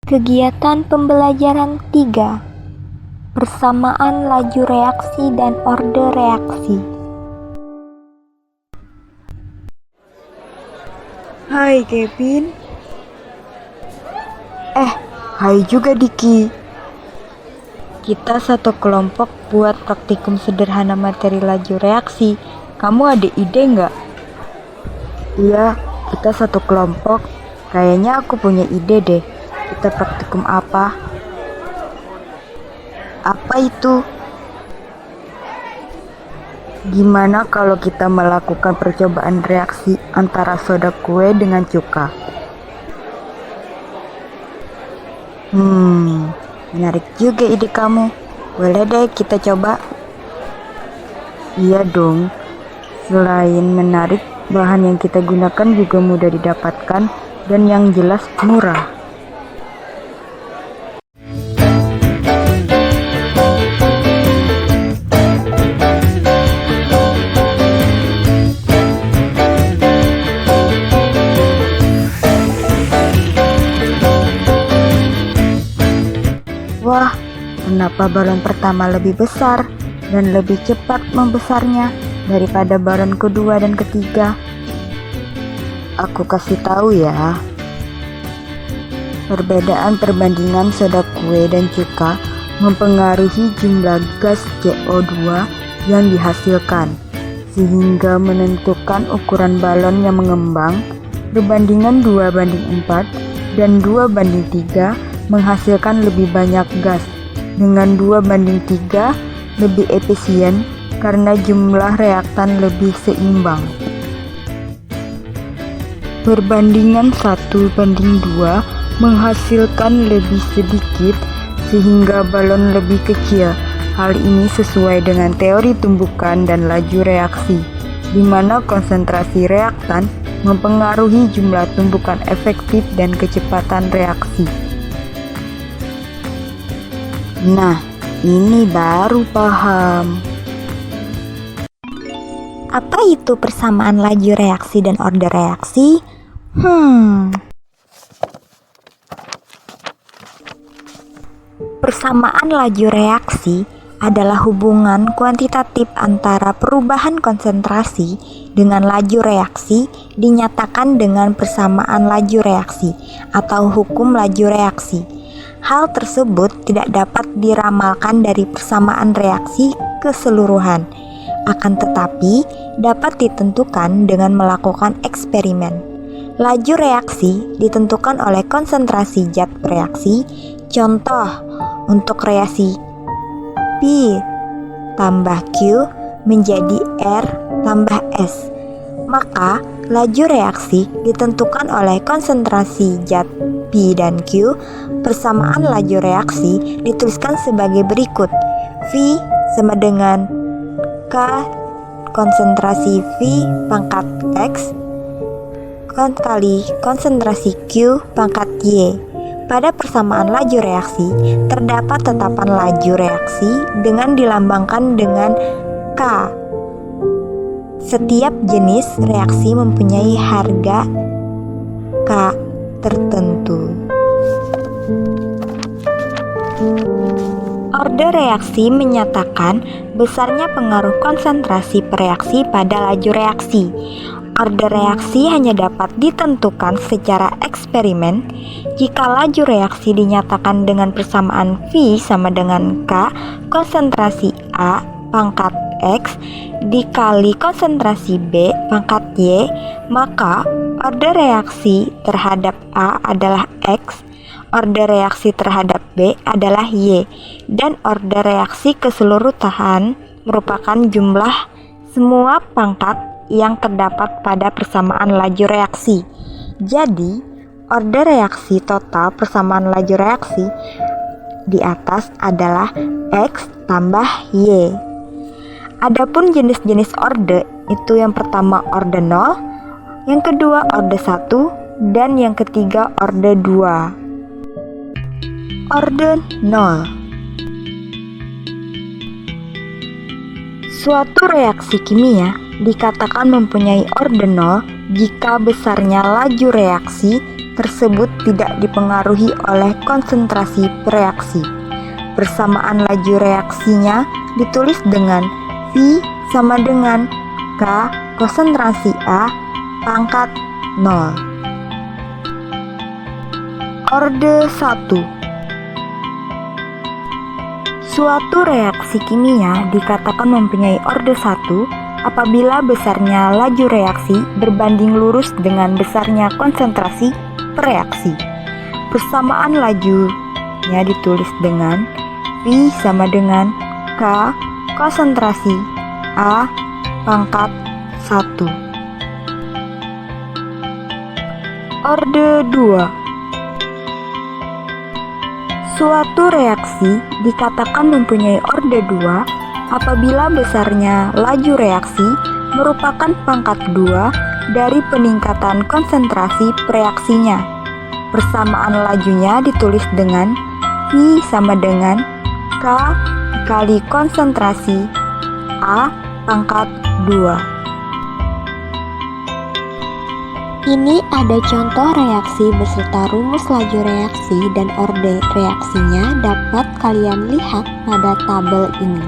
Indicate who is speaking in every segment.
Speaker 1: Kegiatan pembelajaran 3. Persamaan laju reaksi dan orde reaksi.
Speaker 2: Hai Kevin. Hai juga Diki. Kita satu kelompok buat praktikum sederhana materi laju reaksi. Kamu ada ide nggak? Iya, kita satu kelompok. Kayaknya aku punya ide deh. Kita praktikum apa? Apa itu? Gimana kalau kita melakukan percobaan reaksi antara soda kue dengan cuka? Menarik juga ide kamu. Boleh deh kita coba. Iya dong. Selain menarik, bahan yang kita gunakan juga mudah didapatkan dan yang jelas murah. Wah, kenapa balon pertama lebih besar dan lebih cepat membesarnya daripada balon kedua dan ketiga? Aku kasih tahu ya. Perbedaan perbandingan soda kue dan cuka mempengaruhi jumlah gas CO2 yang dihasilkan, sehingga menentukan ukuran balon yang mengembang. Perbandingan 2:4 dan 2:3 menghasilkan lebih banyak gas. Dengan 2:3 lebih efisien karena jumlah reaktan lebih seimbang. Perbandingan 1:2 menghasilkan lebih sedikit sehingga balon lebih kecil. Hal ini sesuai dengan teori tumbukan dan laju reaksi, di mana konsentrasi reaktan mempengaruhi jumlah tumbukan efektif dan kecepatan reaksi. Nah, ini baru paham.
Speaker 1: Apa itu persamaan laju reaksi dan orde reaksi? Persamaan laju reaksi adalah hubungan kuantitatif antara perubahan konsentrasi dengan laju reaksi dinyatakan dengan persamaan laju reaksi atau hukum laju reaksi. Hal tersebut tidak dapat diramalkan dari persamaan reaksi keseluruhan, akan tetapi dapat ditentukan dengan melakukan eksperimen. Laju reaksi ditentukan oleh konsentrasi zat reaksi. Contoh, untuk reaksi P tambah Q menjadi R tambah S, maka laju reaksi ditentukan oleh konsentrasi zat P dan Q. Persamaan laju reaksi dituliskan sebagai berikut. V sama dengan K konsentrasi V pangkat X kali konsentrasi Q pangkat Y. Pada persamaan laju reaksi, terdapat tetapan laju reaksi dengan dilambangkan dengan K. Setiap jenis reaksi mempunyai harga K tertentu. Orde reaksi menyatakan besarnya pengaruh konsentrasi pereaksi pada laju reaksi. Orde reaksi hanya dapat ditentukan secara eksperimen jika laju reaksi dinyatakan dengan persamaan V sama dengan K konsentrasi A pangkat X dikali konsentrasi B pangkat Y, maka orde reaksi terhadap A adalah X, orde reaksi terhadap B adalah Y, dan orde reaksi keseluruhan merupakan jumlah semua pangkat yang terdapat pada persamaan laju reaksi. Jadi, orde reaksi total persamaan laju reaksi di atas adalah X tambah Y. Adapun jenis-jenis orde itu yang pertama orde 0, yang kedua orde 1, dan yang ketiga orde 2. Orde 0. Suatu reaksi kimia dikatakan mempunyai orde 0 jika besarnya laju reaksi tersebut tidak dipengaruhi oleh konsentrasi reaksi. Persamaan laju reaksinya ditulis dengan V sama dengan K konsentrasi A pangkat 0. Orde 1. Suatu reaksi kimia dikatakan mempunyai orde 1 apabila besarnya laju reaksi berbanding lurus dengan besarnya konsentrasi reaksi. Persamaan lajunya ditulis dengan V sama dengan K konsentrasi A pangkat 1. Orde 2. Suatu reaksi dikatakan mempunyai orde 2 apabila besarnya laju reaksi merupakan pangkat 2 dari peningkatan konsentrasi reaksinya. Persamaan lajunya ditulis dengan V sama dengan K dikali konsentrasi A pangkat 2.
Speaker 3: Ini ada contoh reaksi beserta rumus laju reaksi dan orde reaksinya dapat kalian lihat pada tabel ini.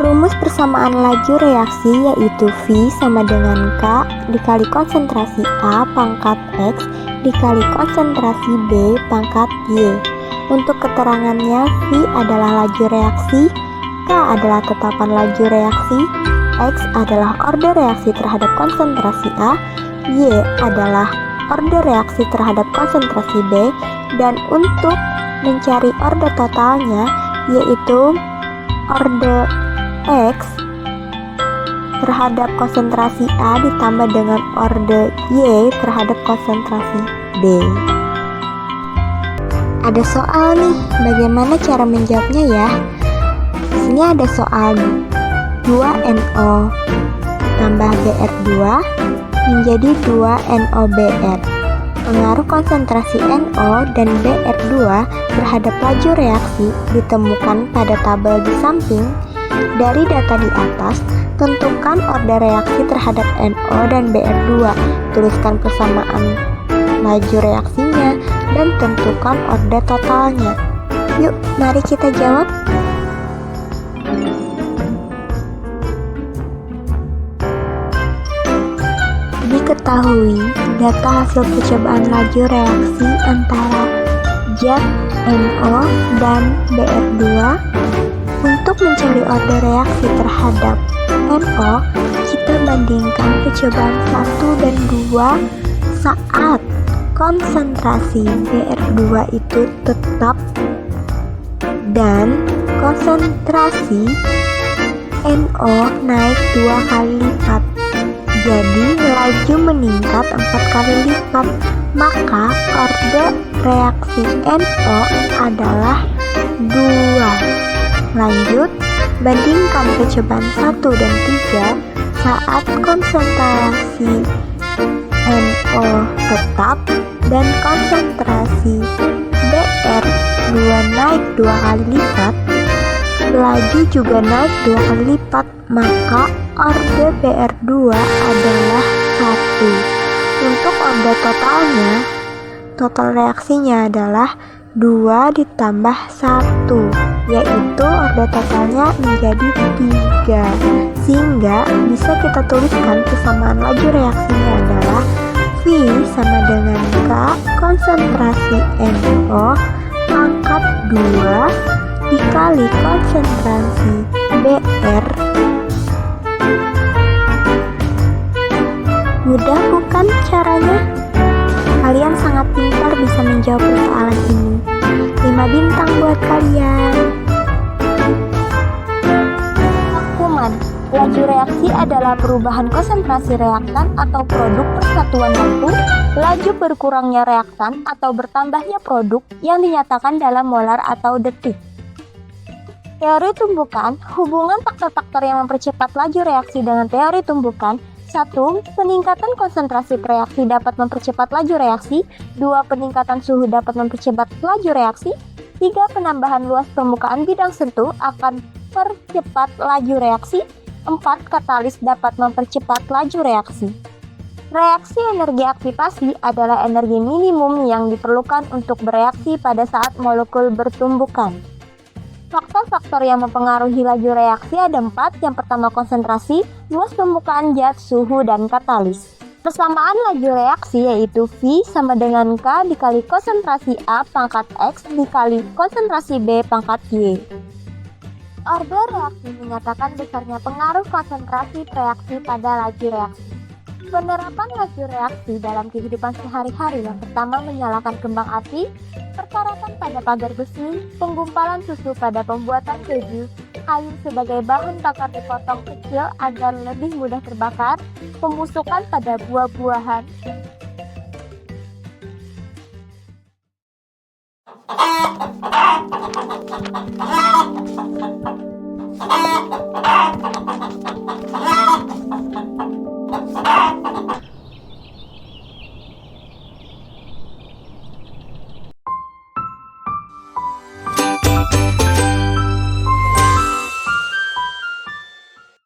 Speaker 3: Rumus persamaan laju reaksi yaitu V sama dengan K dikali konsentrasi A pangkat X dikali konsentrasi B pangkat Y. Untuk keterangannya, V adalah laju reaksi, K adalah tetapan laju reaksi, X adalah orde reaksi terhadap konsentrasi A, Y adalah orde reaksi terhadap konsentrasi B, dan untuk mencari orde totalnya yaitu orde X terhadap konsentrasi A ditambah dengan orde Y terhadap konsentrasi B. Ada soal nih, bagaimana cara menjawabnya ya? Ini ada soal 2NO tambah BR2 menjadi 2NOBr. Pengaruh konsentrasi NO dan BR2 terhadap laju reaksi ditemukan pada tabel di samping. Dari data di atas, tentukan orde reaksi terhadap NO dan BR2. Tuliskan persamaan laju reaksinya dan tentukan orde totalnya. Yuk, mari kita jawab. Diketahui data hasil percobaan laju reaksi antara zat NO dan BR2. Untuk mencari orde reaksi terhadap NO, kita bandingkan percobaan 1 dan 2 saat konsentrasi BR2 itu tetap dan konsentrasi NO naik 2 kali lipat. Jadi laju meningkat 4 kali lipat, maka orde reaksi NO adalah 2. Lanjut, bandingkan percobaan 1 dan 3 saat konsentrasi NO tetap dan konsentrasi BR2 naik 2 kali lipat, laju juga naik 2 kali lipat, maka orde BR2 adalah 1. Untuk orde totalnya, total reaksinya adalah 2 ditambah 1, yaitu orde totalnya menjadi 3. Sehingga bisa kita tuliskan persamaan laju reaksinya adalah V sama dengan K konsentrasi NO pangkat 2 dikali konsentrasi BR. Mudah bukan caranya? Kalian sangat pintar bisa menjawab persoalan ini. 5 bintang buat kalian. Rangkuman. Laju reaksi adalah perubahan konsentrasi reaktan atau produk persatuan waktu, laju berkurangnya reaktan atau bertambahnya produk yang dinyatakan dalam molar atau detik. Teori tumbukan, hubungan faktor-faktor yang mempercepat laju reaksi dengan teori tumbukan. 1. Peningkatan konsentrasi reaksi dapat mempercepat laju reaksi. 2. Peningkatan suhu dapat mempercepat laju reaksi. 3. Penambahan luas permukaan bidang sentuh akan percepat laju reaksi.
Speaker 1: 4. Katalis dapat mempercepat laju reaksi. Reaksi energi aktivasi adalah energi minimum yang diperlukan untuk bereaksi pada saat molekul bertumbukan. Faktor-faktor yang mempengaruhi laju reaksi ada 4. Yang pertama konsentrasi, luas tumbukan zat, suhu, dan katalis. Persamaan laju reaksi yaitu V sama dengan K dikali konsentrasi A pangkat X dikali konsentrasi B pangkat Y. Order reaksi menyatakan besarnya pengaruh konsentrasi reaksi pada laju reaksi. Penerapan laju reaksi dalam kehidupan sehari-hari yang pertama menyalakan kembang api, perkaratan pada pagar besi, penggumpalan susu pada pembuatan keju, kayu sebagai bahan bakar dipotong kecil agar lebih mudah terbakar, pembusukan pada buah-buahan.